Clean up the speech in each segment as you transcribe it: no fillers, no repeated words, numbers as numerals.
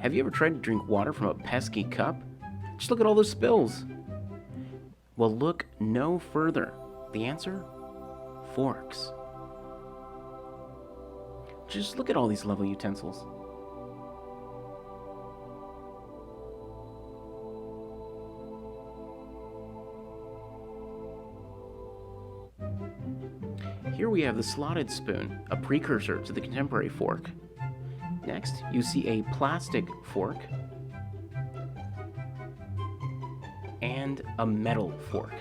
Have you ever tried to drink water from a pesky cup? Just look at all those spills. Well, look no further. The answer? Forks. Just look at all these lovely utensils. Here we have the slotted spoon, a precursor to the contemporary fork. Next, you see a plastic fork and a metal fork.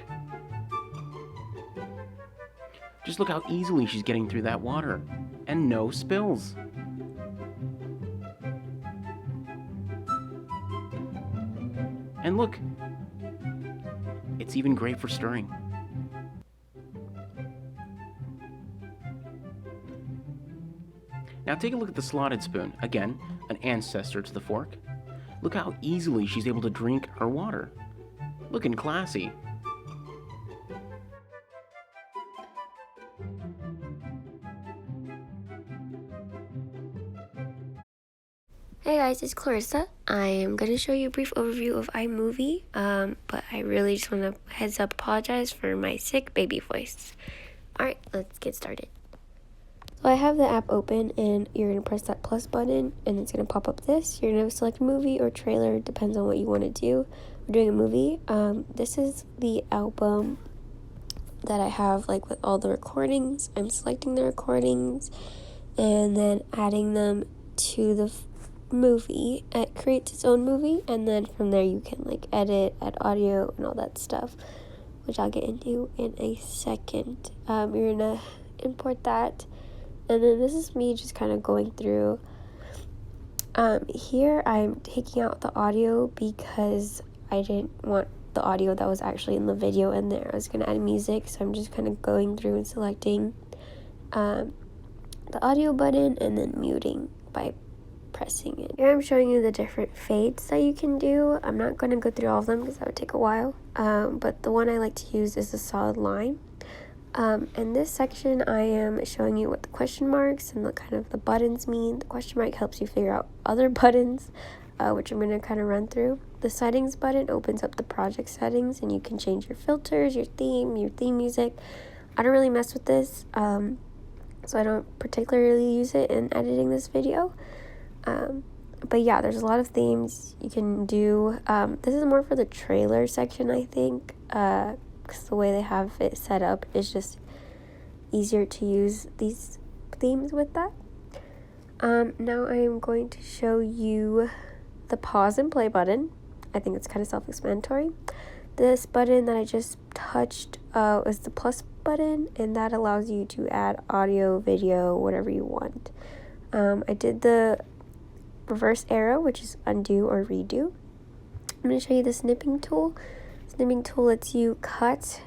Just look how easily she's getting through that water, and no spills. And look, it's even great for stirring. Now take a look at the slotted spoon, again, an ancestor to the fork. Look how easily she's able to drink her water. Looking classy. Hey guys, it's Clarissa. I am going to show you a brief overview of iMovie, but I really just want to heads up apologize for my sick baby voice. Alright, let's get started. So I have the app open and you're going to press that plus button and it's going to pop up this. You're going to select movie or trailer, depends on what you want to do. We're doing a movie. This is the album that I have like with all the recordings. I'm selecting the recordings and then adding them to the movie. It creates its own movie and then from there you can like edit, add audio and all that stuff, which I'll get into in a second. You're going to import that. And then this is me just kind of going through. Here I'm taking out the audio because I didn't want the audio that was actually in the video in there. I was going to add music, so I'm just kind of going through and selecting the audio button and then muting by pressing it. Here I'm showing you the different fades that you can do. I'm not going to go through all of them because that would take a while, but the one I like to use is the solid line. In this section, I am showing you what the question marks and the kind of the buttons mean. The question mark helps you figure out other buttons, which I'm going to kind of run through. The settings button opens up the project settings and you can change your filters, your theme music. I don't really mess with this, so I don't particularly use it in editing this video. But yeah, there's a lot of themes you can do. This is more for the trailer section, I think, because the way they have it set up is just easier to use these themes with that. Now I'm going to show you the pause and play button. I think it's kind of self-explanatory. This button that I just touched is the plus button, and that allows you to add audio, video, whatever you want. I did the reverse arrow, which is undo or redo. I'm going to show you the snipping tool. Snipping tool lets you cut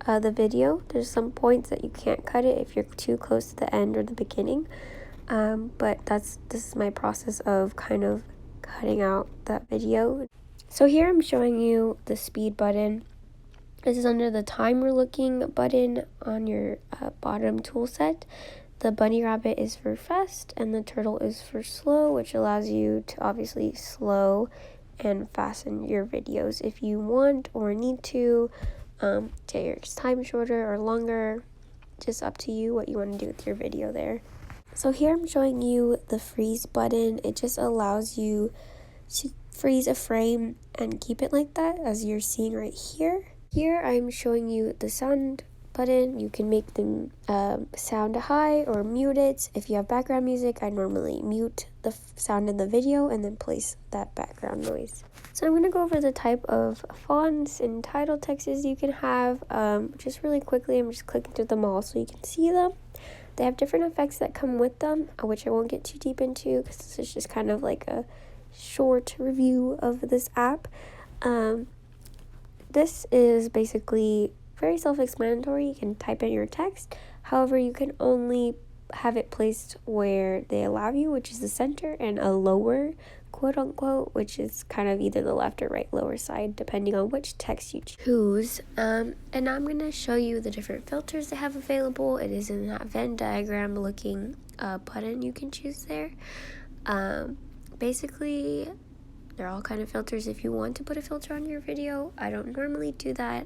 the video. There's some points that you can't cut it if you're too close to the end or the beginning. But this is my process of kind of cutting out that video. So here I'm showing you the speed button. This is under the timer looking button on your bottom tool set. The bunny rabbit is for fast and the turtle is for slow, which allows you to obviously slow and fasten your videos if you want or need to. Take your time shorter or longer, just up to you what you want to do with your video there. So here I'm showing you the freeze button. It just allows you to freeze a frame and keep it like that, as you're seeing right here. Here I'm showing you the sound button. You can make them sound high or mute it. If you have background music, I normally mute the sound in the video and then place that background noise. So I'm going to go over the type of fonts and title texts you can have. Just really quickly, I'm just clicking through them all so you can see them. They have different effects that come with them, which I won't get too deep into because this is just kind of like a short review of this app. This is basically very self-explanatory. You can type in your text. However, you can only have it placed where they allow you, which is the center, and a lower, quote unquote, which is kind of either the left or right lower side, depending on which text you choose. And now I'm going to show you the different filters they have available. It is in that Venn diagram looking button you can choose there. Basically, They're all kind of filters if you want to put a filter on your video. I don't normally do that,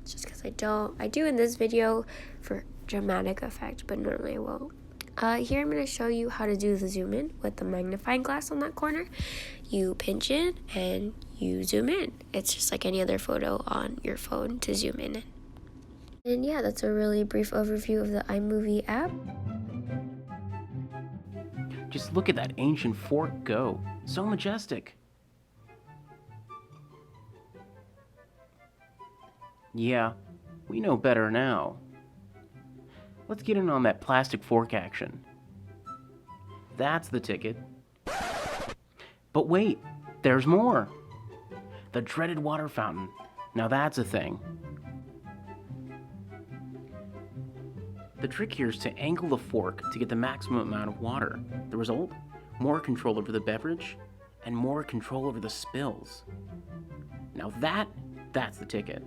just because I don't. I do in this video for dramatic effect, but normally I won't. Here I'm going to show you how to do the zoom in with the magnifying glass on that corner. You pinch in and you zoom in. It's just like any other photo on your phone to zoom in. And yeah, that's a really brief overview of the iMovie app. Just look at that ancient fork go. So majestic. Yeah, we know better now. Let's get in on that plastic fork action. That's the ticket. But wait, there's more. The dreaded water fountain. Now that's a thing. The trick here is to angle the fork to get the maximum amount of water. The result? More control over the beverage and more control over the spills. Now that's the ticket.